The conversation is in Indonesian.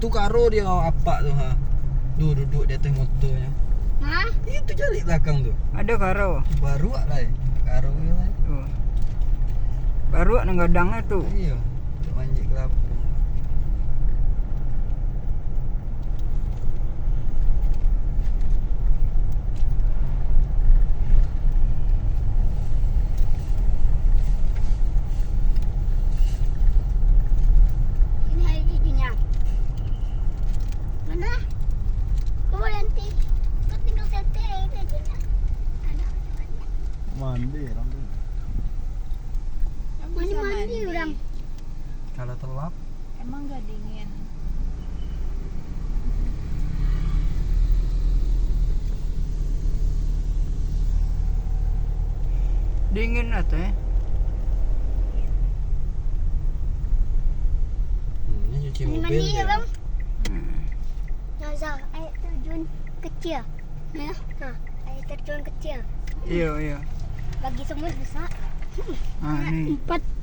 Itu karo dia apa tuh ha? Duduk di atas motornya. Hah? Itu jali belakang tuh. Ada karo. Baru lah. Karo lah. Tuh. Baru nang gadangnya tuh. Iya. Manjik kelapa. Ini hari giginya. Mana? Kau boleh nanti. Kau tinggal setting air giginya. Ada banyak. Mandi orang tuh. Mandi orang. Kalau telap Emang gak dingin? Dingin lah teh. ini cuci Mandi mobil ya dia. bang. Hmm. Nazar air terjun kecil. Ya. Nah, air terjun kecil. Iya iya. Bagi semut besar. Ah nih. 4